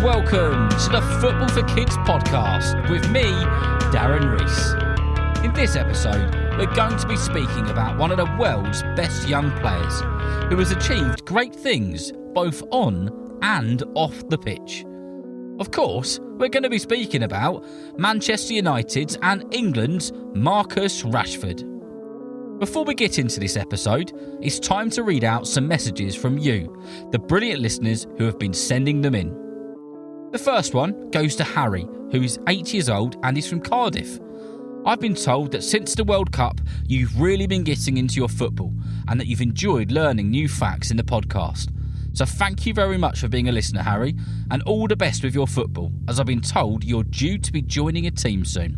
welcome to the Football for Kids podcast with me, Darren Rees. In this episode, we're going to be speaking about one of the world's best young players who has achieved great things both on and off the pitch. Of course, we're going to be speaking about Manchester United's and England's Marcus Rashford. Before we get into this episode, it's time to read out some messages from you, the brilliant listeners who have been sending them in. The first one goes to Harry, who is 8 years old and is from Cardiff. I've been told that since the World Cup, you've really been getting into your football and that you've enjoyed learning new facts in the podcast. So thank you very much for being a listener, Harry, and all the best with your football, as I've been told you're due to be joining a team soon.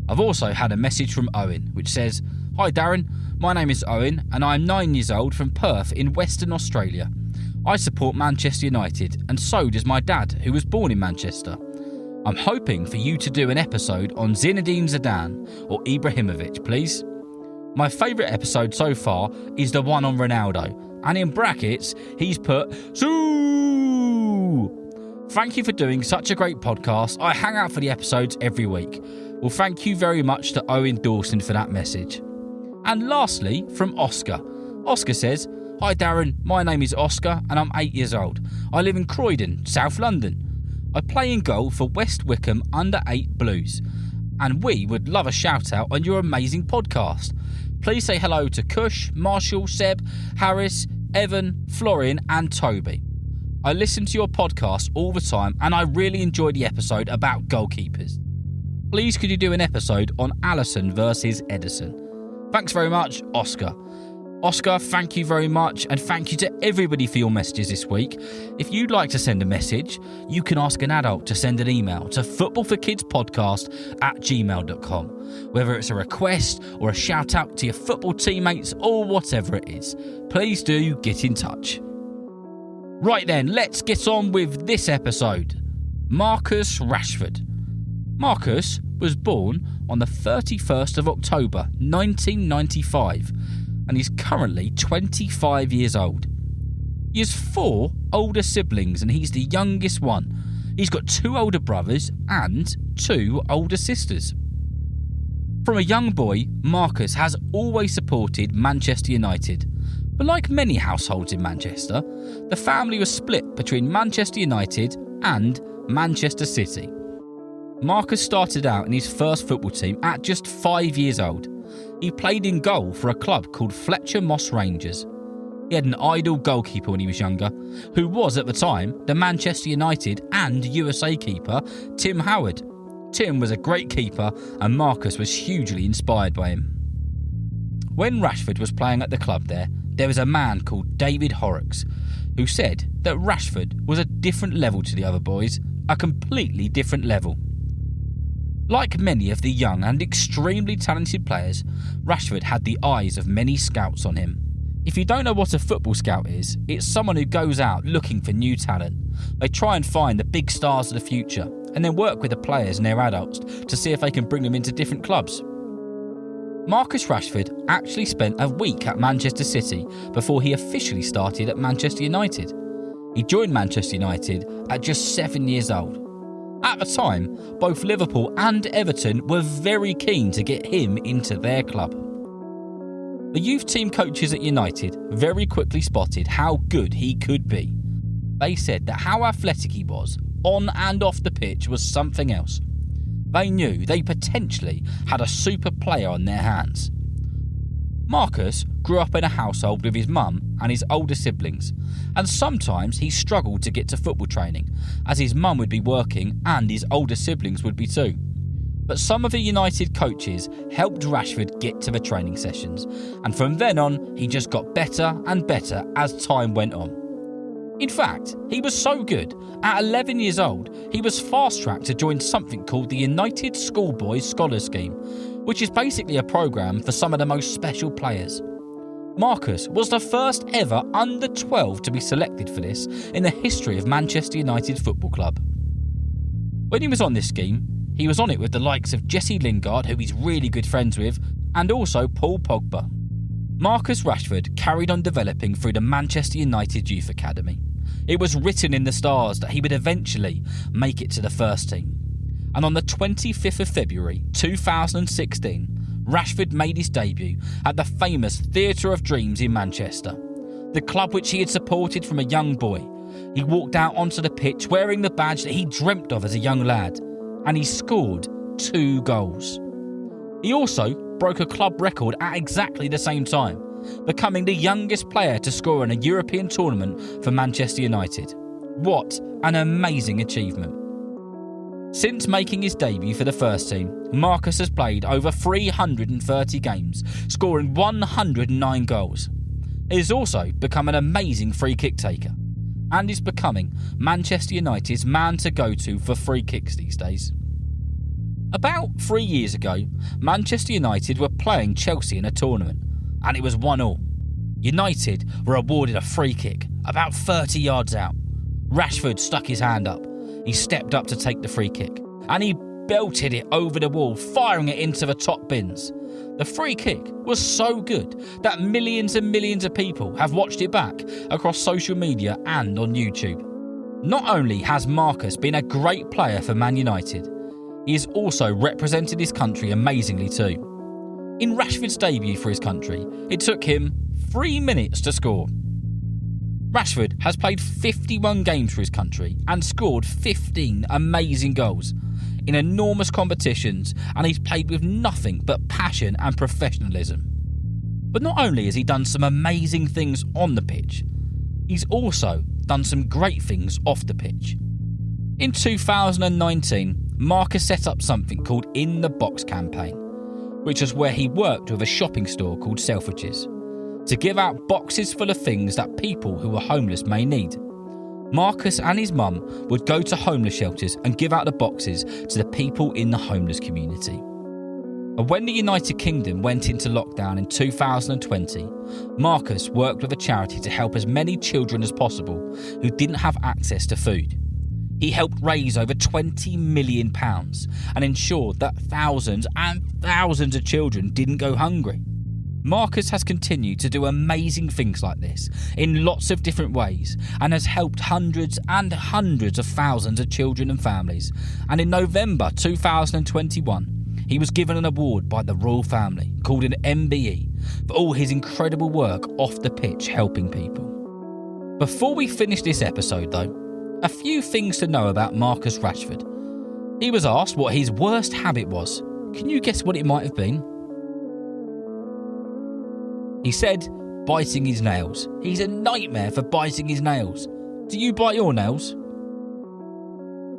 I've also had a message from Owen, which says, "Hi Darren, my name is Owen and I'm 9 years old from Perth in Western Australia. I support Manchester United and so does my dad, who was born in Manchester. I'm hoping for you to do an episode on Zinedine Zidane or Ibrahimovic, please. My favourite episode so far is the one on Ronaldo, and in brackets he's put Zoo. Thank you for doing such a great podcast. I hang out for the episodes every week." Well, thank you very much to Owen Dawson for that message. And lastly, from Oscar. Oscar says, "Hi Darren, my name is Oscar and I'm 8 years old. I live in Croydon, South London. I play in goal for West Wickham Under-8 Blues. And we would love a shout out on your amazing podcast. Please say hello to Kush, Marshall, Seb, Harris, Evan, Florian and Toby. I listen to your podcast all the time and I really enjoy the episode about goalkeepers. Please could you do an episode on Alisson versus Edison? Thanks very much, Oscar." Oscar, thank you very much, and thank you to everybody for your messages this week. If you'd like to send a message, you can ask an adult to send an email to footballforkidspodcast@gmail.com. Whether it's a request or a shout out to your football teammates or whatever it is, please do get in touch. Right then, let's get on with this episode. Marcus Rashford. Marcus was born on the 31st of October 1995 and he's currently 25 years old. He has 4 older siblings and he's the youngest one. He's got 2 older brothers and 2 older sisters. From a young boy, Marcus has always supported Manchester United. But like many households in Manchester, the family was split between Manchester United and Manchester City. Marcus started out in his first football team at just 5 years old. He played in goal for a club called Fletcher Moss Rangers. He had an idol goalkeeper when he was younger, who was at the time the Manchester United and USA keeper, Tim Howard. Tim was a great keeper and Marcus was hugely inspired by him. When Rashford was playing at the club there was a man called David Horrocks who said that Rashford was a different level to the other boys, a completely different level. Like many of the young and extremely talented players, Rashford had the eyes of many scouts on him. If you don't know what a football scout is, it's someone who goes out looking for new talent. They try and find the big stars of the future and then work with the players and their adults to see if they can bring them into different clubs. Marcus Rashford actually spent a week at Manchester City before he officially started at Manchester United. He joined Manchester United at just 7 years old. At the time, both Liverpool and Everton were very keen to get him into their club. The youth team coaches at United very quickly spotted how good he could be. They said that how athletic he was, on and off the pitch, was something else. They knew they potentially had a super player on their hands. Marcus grew up in a household with his mum and his older siblings, and sometimes he struggled to get to football training, as his mum would be working and his older siblings would be too. But some of the United coaches helped Rashford get to the training sessions, and from then on he just got better and better as time went on. In fact, he was so good, at 11 years old, he was fast-tracked to join something called the United Schoolboys Scholar Scheme, which is basically a programme for some of the most special players. Marcus was the first ever under-12 to be selected for this in the history of Manchester United Football Club. When he was on this scheme, he was on it with the likes of Jesse Lingard, who he's really good friends with, and also Paul Pogba. Marcus Rashford carried on developing through the Manchester United Youth Academy, It was written in the stars that he would eventually make it to the first team. And on the 25th of February 2016, Rashford made his debut at the famous Theatre of Dreams in Manchester, the club which he had supported from a young boy. He walked out onto the pitch wearing the badge that he dreamt of as a young lad, and he scored 2 goals. He also broke a club record at exactly the same time, becoming the youngest player to score in a European tournament for Manchester United. What an amazing achievement. Since making his debut for the first team, Marcus has played over 330 games, scoring 109 goals. He has also become an amazing free kick taker and is becoming Manchester United's man to go to for free kicks these days. About 3 years ago, Manchester United were playing Chelsea in a tournament, and it was 1-1. United were awarded a free kick about 30 yards out. Rashford stuck his hand up. He stepped up to take the free kick, and he belted it over the wall, firing it into the top bins. The free kick was so good that millions and millions of people have watched it back across social media and on YouTube. Not only has Marcus been a great player for Man United, he has also represented his country amazingly too. In Rashford's debut for his country, it took him 3 minutes to score. Rashford has played 51 games for his country and scored 15 amazing goals in enormous competitions, and he's played with nothing but passion and professionalism. But not only has he done some amazing things on the pitch, he's also done some great things off the pitch. In 2019, Marcus set up something called In the Box campaign, which was where he worked with a shopping store called Selfridges to give out boxes full of things that people who are homeless may need. Marcus and his mum would go to homeless shelters and give out the boxes to the people in the homeless community. And when the United Kingdom went into lockdown in 2020, Marcus worked with a charity to help as many children as possible who didn't have access to food. He helped raise over £20 million and ensured that thousands and thousands of children didn't go hungry. Marcus has continued to do amazing things like this in lots of different ways and has helped hundreds and hundreds of thousands of children and families. And in November 2021, he was given an award by the royal family called an MBE for all his incredible work off the pitch helping people. Before we finish this episode though, a few things to know about Marcus Rashford. He was asked what his worst habit was. Can you guess what it might have been? He said biting his nails. He's a nightmare for biting his nails. Do you bite your nails?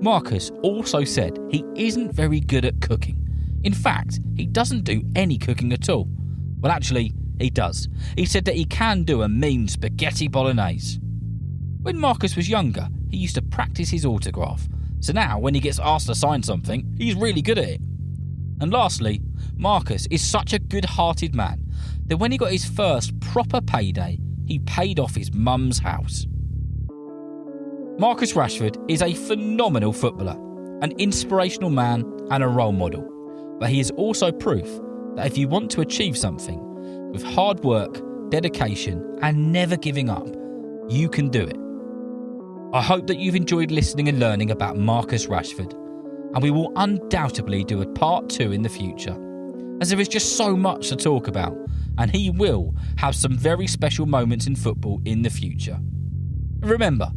Marcus also said he isn't very good at cooking. In fact, he doesn't do any cooking at all. Well, actually, he does. He said that he can do a mean spaghetti bolognese. When Marcus was younger, he used to practice his autograph. So now, when he gets asked to sign something, he's really good at it. And lastly, Marcus is such a good-hearted man that when he got his first proper payday, he paid off his mum's house. Marcus Rashford is a phenomenal footballer, an inspirational man and a role model. But he is also proof that if you want to achieve something, with hard work, dedication and never giving up, you can do it. I hope that you've enjoyed listening and learning about Marcus Rashford, and we will undoubtedly do a part 2 in the future, as there is just so much to talk about, and he will have some very special moments in football in the future. Remember,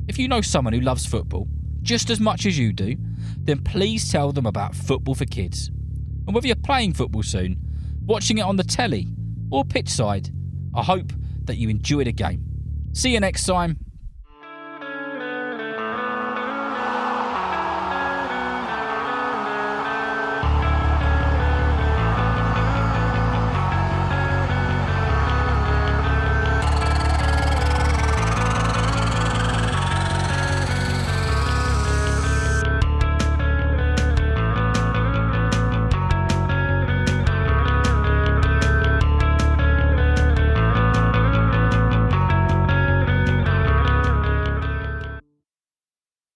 if you know someone who loves football just as much as you do, then please tell them about Football for Kids. And whether you're playing football soon, watching it on the telly or pitch side, I hope that you enjoy the game. See you next time.